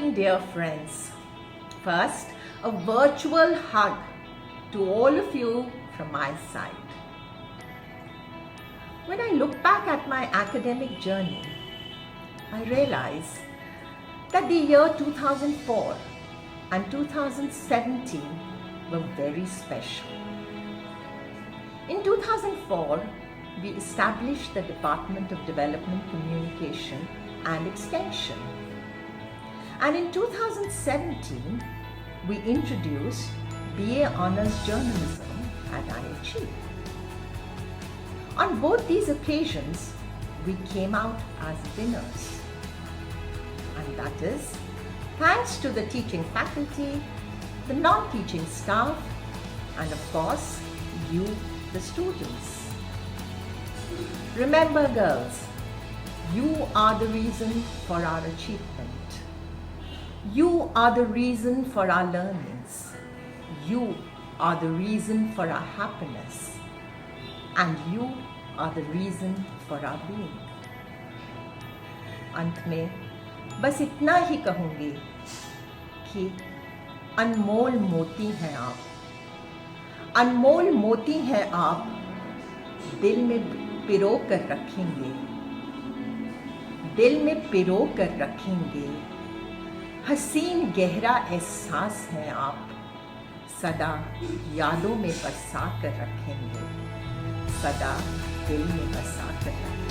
evening, dear friends. First, a virtual hug to all of you from my side. When I look back at my academic journey, I realize that the year 2004 and 2017 were very special. In 2004, we established the Department of Development Communication and Extension. And in 2017, we introduced BA Honours Journalism at IHE. On both these occasions, we came out as winners. And that is thanks to the teaching faculty, the non-teaching staff, and of course, you, the students. Remember, girls, you are the reason for our achievement. You are the reason for our learnings. You are the reason for our happiness. And you are the reason for our being. अंत में बस इतना ही कहूँगी कि अनमोल मोती हैं आप, अनमोल मोती हैं आप, दिल में पिरो कर रखेंगे, दिल में पिरो कर रखेंगे, हसीन गहरा एहसास है आप, सदा यादों में बसा कर रखेंगे, सदा दिल में बसा कर रखेंगे.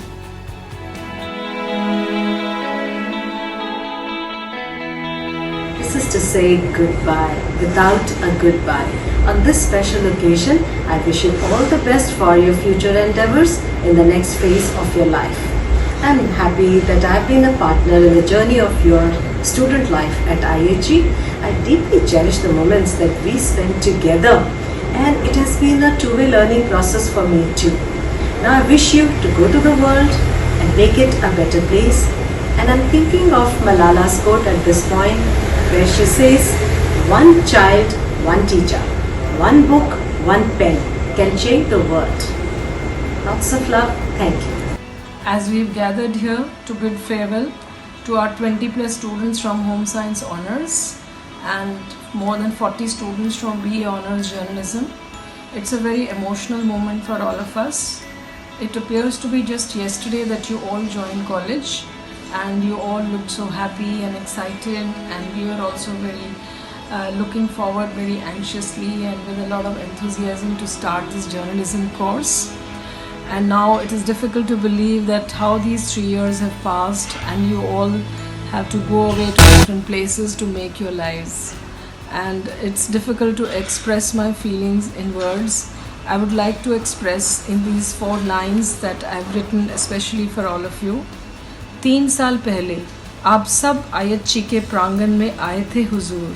This is to say goodbye without a goodbye. On this special occasion, I wish you all the best for your future endeavors in the next phase of your life. I'm happy that I've been a partner in the journey of your student life at IHE. I deeply cherish the moments that we spent together, and it has been a two-way learning process for me too. Now I wish you to go to the world and make it a better place. And I'm thinking of Malala's quote at this point, where she says, "One child, one teacher, one book, one pen can change the world." Lots of love. Thank you. As we've gathered here to bid farewell to our 20 plus students from Home Science Honours and more than 40 students from BA Honours Journalism, it's a very emotional moment for all of us. It appears to be just yesterday that you all joined college, and you all looked so happy and excited, and we were also very looking forward very anxiously and with a lot of enthusiasm to start this journalism course. And now it is difficult to believe that how these 3 years have passed and you all have to go away to different places to make your lives. And it's difficult to express my feelings in words. I would like to express in these 4 lines that I've written especially for all of you. 3 साल पहले आप सब IHE के प्रांगण में आए थे हुजूर.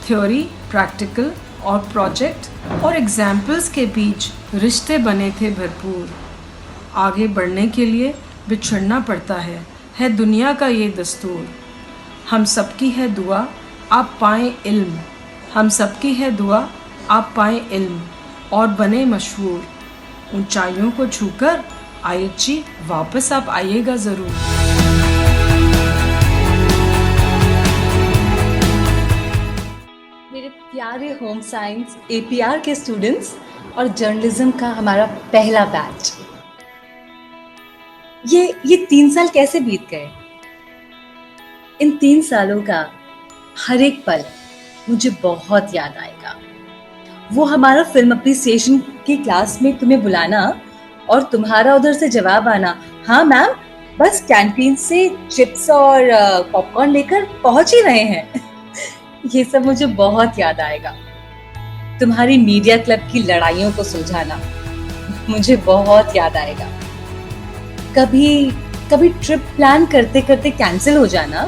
Theory, practical और प्रोजेक्ट और एग्जाम्पल्स के बीच रिश्ते बने थे भरपूर. आगे बढ़ने के लिए बिछड़ना पड़ता है दुनिया का ये दस्तूर. हम सबकी है दुआ आप पाएं इल्म, हम सबकी है दुआ आप पाएं इल्म और बने मशहूर. ऊंचाइयों को छूकर IHE वापस आप आइएगा ज़रूर. मेरे प्यारे होम साइंस APR के स्टूडेंट्स और जर्नलिज्म का हमारा पहला बैच. ये 3 साल कैसे बीत गए. इन 3 सालों का हर एक पल मुझे बहुत याद आएगा. वो हमारा फिल्म अप्रिसिएशन की क्लास में तुम्हें बुलाना और तुम्हारा उधर से जवाब आना, हाँ मैम बस कैंटीन से चिप्स और पॉपकॉर्न लेकर पहुंच ही रहे हैं. ये सब मुझे बहुत याद आएगा. तुम्हारी मीडिया क्लब की लड़ाइयों को सुलझाना मुझे बहुत याद आएगा. कभी ट्रिप प्लान करते करते कैंसिल हो जाना,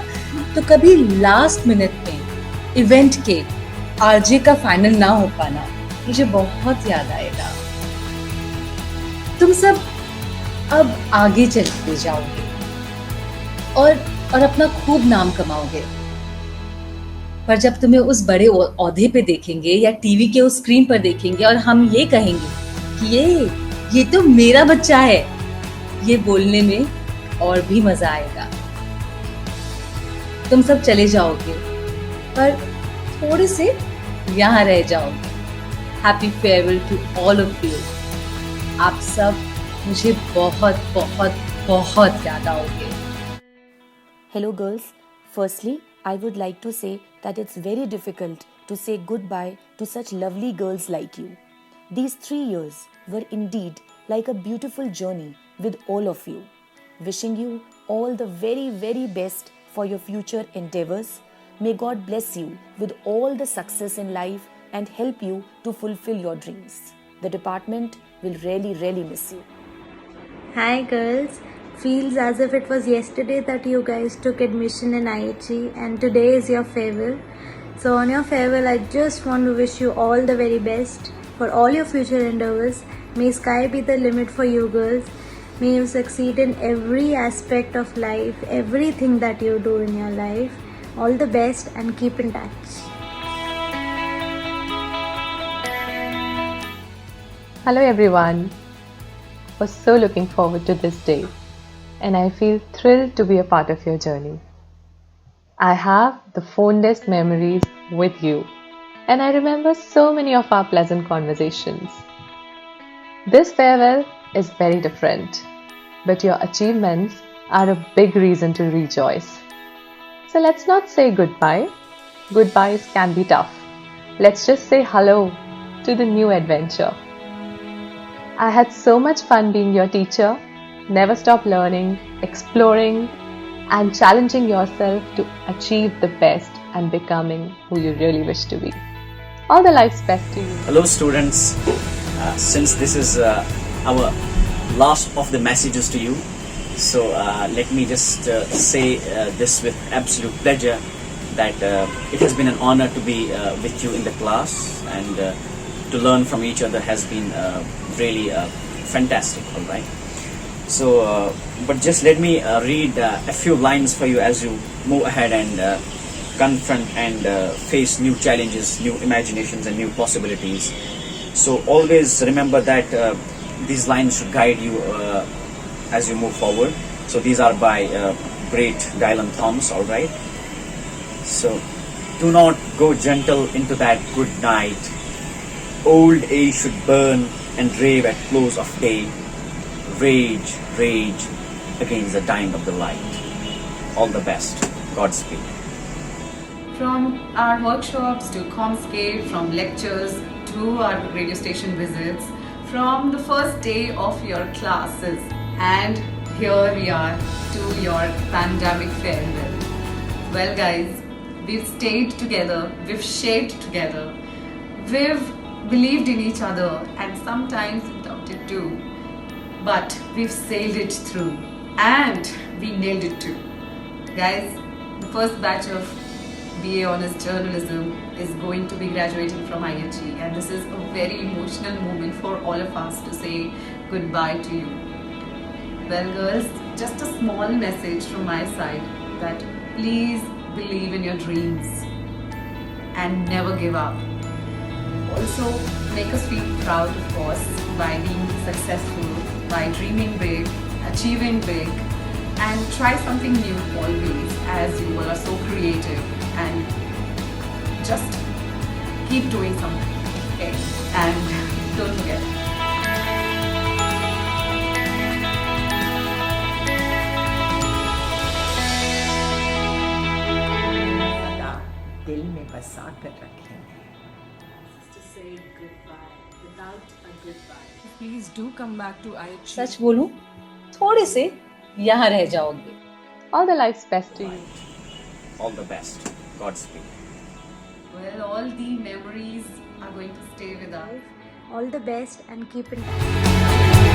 तो कभी लास्ट मिनट में इवेंट के RJ का फाइनल ना हो पाना मुझे बहुत याद आएगा. तुम सब अब आगे चलते जाओगे और अपना खूब नाम कमाओगे. पर जब तुम्हें उस बड़े ओहदे पे देखेंगे या टीवी के उस स्क्रीन पर देखेंगे और हम ये कहेंगे कि ये तो मेरा बच्चा है, ये बोलने में और भी मजा आएगा. तुम सब चले जाओगे, पर थोड़े से यहाँ रह जाओगे। Happy farewell to all of you. आप सब मुझे बहुत बहुत बहुत याद आओगे। Hello girls, firstly I would like to say that it's very difficult to say goodbye to such lovely girls like you. These 3 years were indeed like a beautiful journey with all of you. Wishing you all the very very best for your future endeavors. May God bless you with all the success in life and help you to fulfill your dreams. The department will really miss you. Hi girls, feels as if it was yesterday that you guys took admission in IHE and today is your farewell. So on your farewell, I just want to wish you all the very best for all your future endeavors. May sky be the limit for you girls. May you succeed in every aspect of life, everything that you do in your life. All the best and keep in touch. Hello everyone. Was so looking forward to this day and I feel thrilled to be a part of your journey. I have the fondest memories with you and I remember so many of our pleasant conversations. This farewell is very different, but your achievements are a big reason to rejoice. So let's not say goodbye. Goodbyes can be tough. Let's just say hello to the new adventure. I had so much fun being your teacher. Never stop learning, exploring, and challenging yourself to achieve the best and becoming who you really wish to be. All the life's best to you. Hello students, since this is our last of the messages to you, so let me just say this with absolute pleasure that it has been an honor to be with you in the class and to learn from each other has been really fantastic, alright. So, but just let me read a few lines for you as you move ahead and confront and face new challenges, new imaginations and new possibilities. So always remember that these lines should guide you as you move forward. So these are by great Dylan Thomas, alright. So, do not go gentle into that good night. Old age should burn and rave at close of day. Rage, rage against the dying of the light. All the best. Godspeed. From our workshops to Comscape, from lectures to our radio station visits, from the first day of your classes, and here we are to your pandemic farewell. Well guys, we've stayed together, we've shared together, we've believed in each other and sometimes doubted too. But we've sailed it through and we nailed it too. Guys, the first batch of BA Honors Journalism is going to be graduating from IHE and this is a very emotional moment for all of us to say goodbye to you. Well girls, just a small message from my side that please believe in your dreams and never give up. Also, make us feel proud, of course, by being successful, by dreaming big, achieving big, and try something new always as you all are so creative and just keep doing something, okay? And don't forget. सदा दिल में बसा कर रखेंगे. To say goodbye without a goodbye. Please do come back to IHE. सच बोलूं, थोड़े से यहाँ रह जाओगे. All the life's best to you. All the best. Godspeed. Well, all the memories are going to stay with us. All the best and keep in touch.